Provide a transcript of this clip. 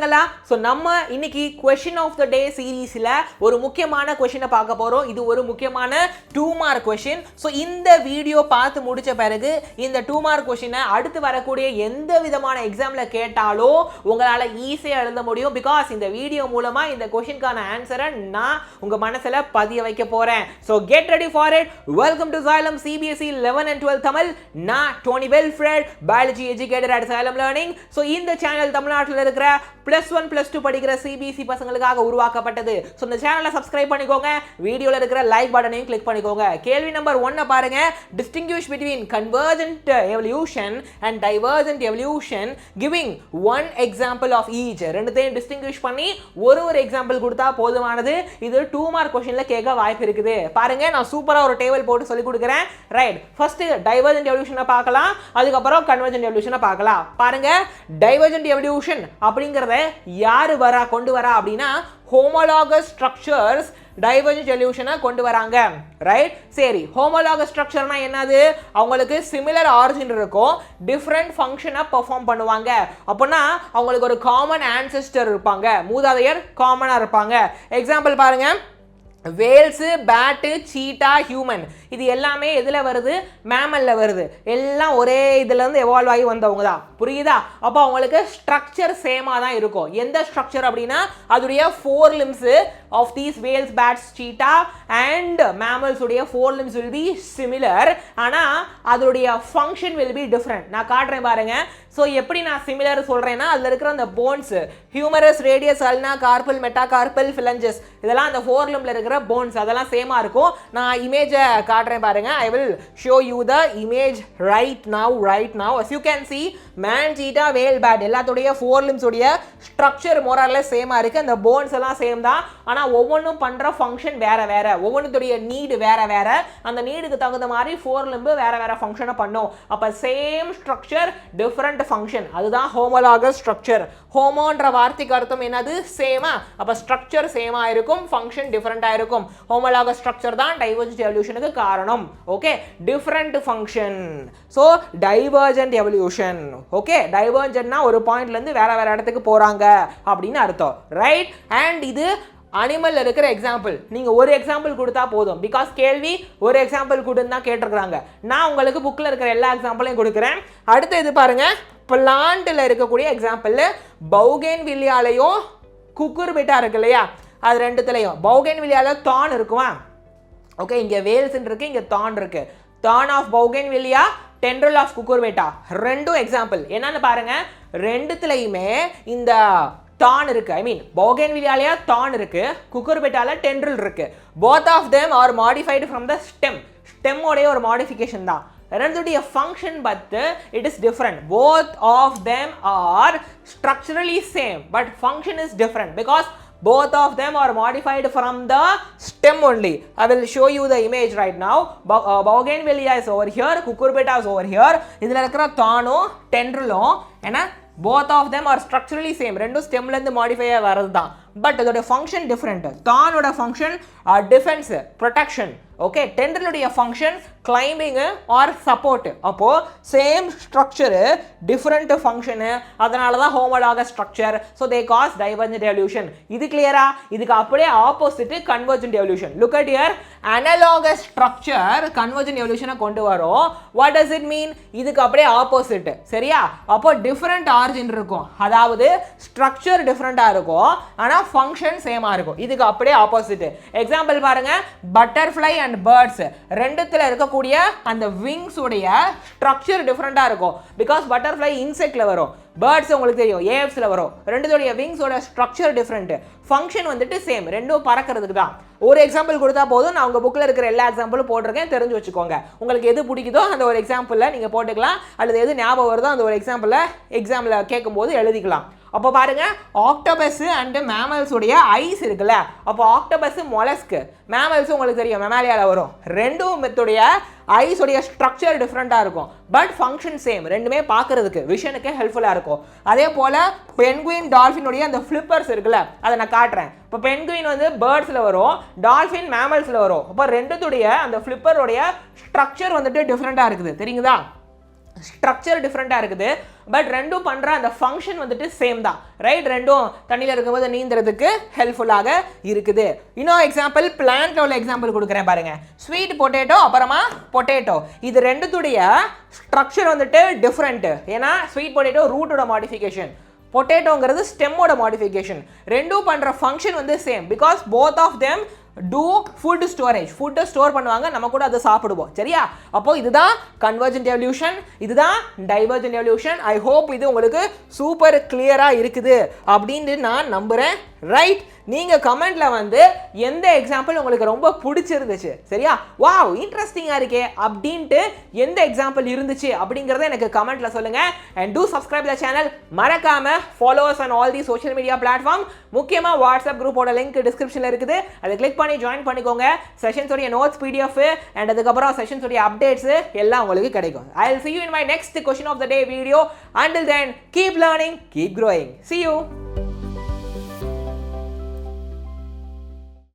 பசங்களா ஸோ நம்ம இன்னைக்கு கொஷின் ஆஃப் த டே சீரீஸில் ஒரு முக்கியமான கொஷினை பார்க்க போகிறோம். இது ஒரு முக்கியமான 2 மார்க் கொஷின். ஸோ இந்த வீடியோ பார்த்து முடிச்ச பிறகு இந்த 2 மார்க் கொஷினை அடுத்து வரக்கூடிய எந்த விதமான எக்ஸாமில் கேட்டாலும் உங்களால் ஈஸியாக எழுத முடியும். பிகாஸ் இந்த வீடியோ மூலமாக இந்த கொஷினுக்கான ஆன்சரை நான் உங்கள் மனசில் பதிய வைக்க போகிறேன். So get ready for it. Welcome to Xylem CBSE 11 and 12 Tamil. நான் Tony Welfred, biology educator at Xylem learning. So இந்த சேனல் தமிழ்நாட்டில் இருக்கிற +1 +2 படிக்கிற சிபிஎஸ்இ பசங்களுக்காக உருவாக்கப்பட்டது. ஸோ இந்த சேனலை சப்ஸ்கிரைப் பண்ணிக்கோங்க, வீடியோவில் இருக்கிற லைக் பட்டனையும் கிளிக் பண்ணிக்கோங்க. கேள்வி நம்பர் 1 பாருங்க. Distinguish between convergent evolution and divergent evolution giving one example of each. ரெண்டுத்தையும் டிஸ்டிங்விஷ் பண்ணி ஒரு எக்ஸாம்பிள் கொடுத்தா போதுமானது. இது 2 மார்க் கொஸ்டின்ல கேட்க வாய்ப்பு இருக்குது. பாருங்க, நான் சூப்பரா ஒரு டேபிள் போட்டு சொல்லி கொடுக்குறேன். ரைட், ஃபர்ஸ்ட் டைவர்ஜென்ட் எவல்யூஷனை பார்க்கலாம், அதுக்கப்புறம் கன்வர்ஜென்ட் எவல்யூஷனை பார்க்கலாம். பாருங்க, டைவர்ஜென்ட் எவல்யூஷன் அப்படிங்கறத யாரு கொண்டு வரா அப்படின்னா ஹோமோலாகஸ் ஸ்ட்ரக்சர்ஸ் டைவர்ஜென்ட் எவல்யூஷனை கொண்டு வராங்க. ரைட், சரி, ஹோமோலாகஸ் ஸ்ட்ரக்சர்னா என்னது? அவங்களுக்கு சிமிலர் ஆரிஜின் இருக்கும், டிஃப்ரெண்ட் ஃபங்க்ஷனை பெர்ஃபார்ம் பண்ணுவாங்க. அப்படின்னா அவங்களுக்கு ஒரு காமன் ஆன்செஸ்டர் இருப்பாங்க, மூதாதையர் காமனா இருப்பாங்க. எக்ஸாம்பிள் பாருங்க, வேல்ஸு, பேட்டு, சீட்டா, ஹியூமன், இது எல்லாமே எதில் வருது? மேமல்ல வருது. எல்லாம் ஒரே இதுலேருந்து எவால்வ் ஆகி வந்தவங்க தான். புரியுதா? அப்போ அவங்களுக்கு ஸ்ட்ரக்சர் சேமாக தான் இருக்கும். எந்த ஸ்ட்ரக்சர் அப்படின்னா அதோடைய 4 limbs of these whales, bats, cheetah and mammals உடைய 4 limbs will be similar. ஆனால் அதோடைய ஃபங்க்ஷன் will be different. நான் காட்டுறேன் பாருங்க. ஸோ எப்படி நான் சிமிலர் சொல்கிறேன்னா அதில் இருக்கிற அந்த bones, humorous, radius, அல்னா, carpal, metacarpal, ஃபிலஞ்சஸ், இதெல்லாம் அந்த 4 limbல இருக்கிற போன்ஸ் அதெல்லாம் சேமா இருக்கும். நான் இமேஜை காட்டுறேன் பாருங்க. I will show you the image right now. as you can see, man, cheetah, whale, bat எல்லாத்துடைய 4 limbs உடைய ஸ்ட்ரக்சர் மோரல்ல சேமா இருக்கு. அந்த போன்ஸ் எல்லாம் சேம் தான். ஆனால் ஒவ்வொன்றும் பண்ற ஃபங்க்ஷன் வேற வேற, ஒவ்வொன்றுடைய நீடு வேற வேற. அந்த நீடுக்கு தகுந்த மாதிரி 4 limb வேற வேற ஃபங்க்ஷனை பண்ணும். அப்ப சேம் ஸ்ட்ரக்சர் டிஃபரண்ட் ஃபங்க்ஷன், அதுதான் ஹோமோலாகஸ் ஸ்ட்ரக்சர். ஹோமோன்ற வார்த்தைக்கு அர்த்தம் என்னது? சேமா. அப்ப ஸ்ட்ரக்சர் சேமா இருக்கும், ஃபங்க்ஷன் டிஃபரண்டா இருக்கும். ஹோமோலாகஸ் ஸ்ட்ரக்சர் தான் டைவர்ஜென்ட் எவல்யூஷனுக்கு காரணம். Okay, different function. So divergent evolution. Okay, டைவர்ஜென்ட்னா ஒரு பாயிண்ட்ல இருந்து வேற வேற இடத்துக்கு போறாங்க அப்படின்னு அர்த்தம். ரைட், அண்ட் இது அனிமல் இருக்கிற எக்ஸாம்பிள். நீங்க ஒரு எக்ஸாம்பிள் கொடுத்தா போதும். பிகாஸ் கேள்வி ஒரு எக்ஸாம்பிள் கொடுன்னு தான் கேட்டிருக்காங்க. நான் உங்களுக்கு புக்ல இருக்கிற எல்லா எக்ஸாம்பிளையும் கொடுக்குறேன். அடுத்து இது பாருங்க, பிளான்ட்ல இருக்கக்கூடிய எக்ஸாம்பிள். பௌகேன் வில்லியாலையும் குக்குர்பிட்டா இருக்கு இல்லையா, அது ரெண்டுத்துலையும் பௌகேன் வில்லியால தான் இருக்குமா? ஓகே, இங்க வேல்ஸ் இருக்கு, இங்க தான் இருக்கு. தான் ஆஃப் பௌகேன் வில்லியா, டென்ட்ரல் ஆஃப் குக்குர்பிட்டா, ரெண்டும் எக்ஸாம்பிள். என்னன்னு பாருங்க, ரெண்டுத்துலையுமே இந்த தான் இருக்கு. ஐ மீன் பௌகேன்வில்லியால தான் இருக்கு, குக்குர்பிட்டால டென்ட்ரல் இருக்கு. both of them are modified from the stem. stem உடைய ஒரு மாடிஃபிகேஷன் தான். ரெண்டுடைய function but it is different. both of them are structurally same but function is different because both of them are modified from the stem only. I will show you the image right now. Bougainvillea is over here, cucurbita is over here. இதுல இருக்கிற தானும் டென்ட்ரலும் ஏன்னா both of them are structurally same. ரெண்டும் ஸ்டெம்ல இருந்து modify வரது தான். பட் அதோட ஃபங்க்ஷன் டிஃபரெண்ட். தானோட ஃபங்க்ஷன் டிஃபென்ஸ், ப்ரொடெக்ஷன். ஓகே, டென்ட்ரலுடைய ஃபங்க்ஷன் கிளைம்பிங் ஆர் சப்போர்ட். அப்போ சேம் ஸ்ட்ரக்சர் டிஃபரெண்ட் ஃபங்க்ஷன், அதனால தான் homologous structure. So they cause divergent evolution. இது கிளியரா? இதுக்கு அப்படியே opposite convergent evolution. Look at here, analogous structure convergent எவல்யூஷனை கொண்டு வரும். What does it mean? இதுக்கு அப்படியே ஆப்போசிட். சரியா? அப்போ டிஃபரெண்ட் ஆரிஜின் இருக்கும், அதாவது ஸ்ட்ரக்சர் டிஃபரெண்டா இருக்கும், ஆனா ஃபங்க்ஷன் சேமா இருக்கும். இதுக்கு அப்படியே ஆப்போசிட். எக்ஸாம்பிள் பாருங்க, பட்டர்ஃப்ளை அண்ட் பேர்ட்ஸ், ரெண்டுத்துல இருக்கக்கூடிய அந்த விங்ஸ் உடைய ஸ்ட்ரக்சர் டிஃபரெண்டா இருக்கும். பிகாஸ் பட்டர்ஃப்ளை இன்செக்ட்ல வரும், பேர்ட்ஸ் உங்களுக்கு தெரியும் ஏஎஃப்ஸ்ல வரும். ரெண்டுடைய விங்ஸோட ஸ்ட்ரக்சர் டிஃபரெண்ட், ஃபங்க்ஷன் வந்துட்டு சேம். ரெண்டும் பறக்கிறதுக்கு தான். ஒரு எக்ஸாம்பிள் கொடுத்தா போதும். நான் உங்க புக்ல இருக்கிற எல்லா எக்ஸாம்பிளும் போட்டிருக்கேன், தெரிஞ்சு வச்சுக்கோங்க. உங்களுக்கு எது பிடிக்குதோ அந்த ஒரு எக்ஸாம்பிள்ல நீங்க போட்டுக்கலாம், அல்லது எது ஞாபகம் வருதோ அந்த ஒரு எக்ஸாம்பிள்ல கேட்கும்போது எழுதிக்கலாம். அப்போ பாருங்க, ஆக்டோபஸ் அண்ட் மேமல்ஸ் உடைய ஐஸ் இருக்குல்ல, அப்போ ஆக்டோபஸ் மொலஸ்க், மேமல்ஸ் உங்களுக்கு தெரியும் மெமாலியால வரும். ரெண்டும் மெத்துடைய ஐஸ் உடைய ஸ்ட்ரக்சர் டிஃபரெண்டா இருக்கும், பட் ஃபங்க்ஷன் சேம். ரெண்டுமே பார்க்கிறதுக்கு விஷனுக்கு ஹெல்ப்ஃபுல்லா இருக்கும். அதே போல பென்குயின், டால்ஃபின் உடைய அந்த ஃபிளிப்பர்ஸ் இருக்குல்ல, அதை நான் காட்டுறேன். இப்போ பென்குயின் வந்து பேர்ட்ஸ்ல வரும், டால்ஃபின் மேமல்ஸ்ல வரும். அப்போ ரெண்டுத்துடைய அந்த ஃபிளிப்பருடைய ஸ்ட்ரக்சர் வந்துட்டு டிஃபரெண்டா இருக்குது. தெரியுங்களா? ஸ்ட்ரக்சர் டிஃப்ரெண்ட்டாக இருக்குது, பட் ரெண்டும் பண்ணுற அந்த ஃபங்க்ஷன் வந்துட்டு சேம் தான், ரைட்? ரெண்டும் தண்ணியில் இருக்கும்போது நீந்துறதுக்கு ஹெல்ப்ஃபுல்லாக இருக்குது. இன்னும் எக்ஸாம்பிள் பிளான்ட்ல உள்ள எக்ஸாம்பிள் கொடுக்குறேன் பாருங்க. ஸ்வீட் பொட்டேட்டோ அப்புறமா பொட்டேட்டோ, இது ரெண்டுத்துடைய ஸ்ட்ரக்சர் வந்துட்டு டிஃப்ரெண்ட். ஏன்னா ஸ்வீட் பொட்டேட்டோ ரூட்டோட மாடிஃபிகேஷன், பொட்டேட்டோங்கிறது ஸ்டெம்மோட மாடிஃபிகேஷன். ரெண்டும் பண்ணுற ஃபங்க்ஷன் வந்து same, because both of them do food storage, ஃபுட்டை ஸ்டோர் பண்ணுவாங்க, நம்ம கூட அதை சாப்பிடுவோம், சரியா? அப்போ இதுதான் கன்வர்ஜென்ட் எவல்யூஷன், இதுதான் டைவர்ஜென்ட் எவல்யூஷன். ஐ ஹோப் இது உங்களுக்கு சூப்பர் கிளியராக இருக்குது அப்படின்னு நான் நம்புகிறேன், ரைட்? நீங்கள் கமெண்ட்டில் வந்து எந்த எக்ஸாம்பிள் உங்களுக்கு ரொம்ப பிடிச்சிருந்துச்சு, சரியா? வாவ் இன்ட்ரெஸ்டிங்காக இருக்கே அப்படின்ட்டு எந்த எக்ஸாம்பிள் இருந்துச்சு அப்படிங்கிறத எனக்கு கமெண்ட்டில் சொல்லுங்கள். And to subscribe the channel, மறக்காம followers on all the social media platform, முக்கியமாக வாட்ஸ்அப் குரூப்போட லிங்க் டிஸ்கிரிப்ஷனில் இருக்குது, அதை கிளிக் பண்ணி ஜாயின் பண்ணிக்கோங்க. செஷன்ஸோடைய நோட்ஸ் PDF அண்ட் அதுக்கப்புறம் செஷன்ஸோடைய அப்டேட்ஸ் எல்லாம் உங்களுக்கு கிடைக்கும். I will see you in my next question of the day video. Until then, keep learning, keep growing. See you.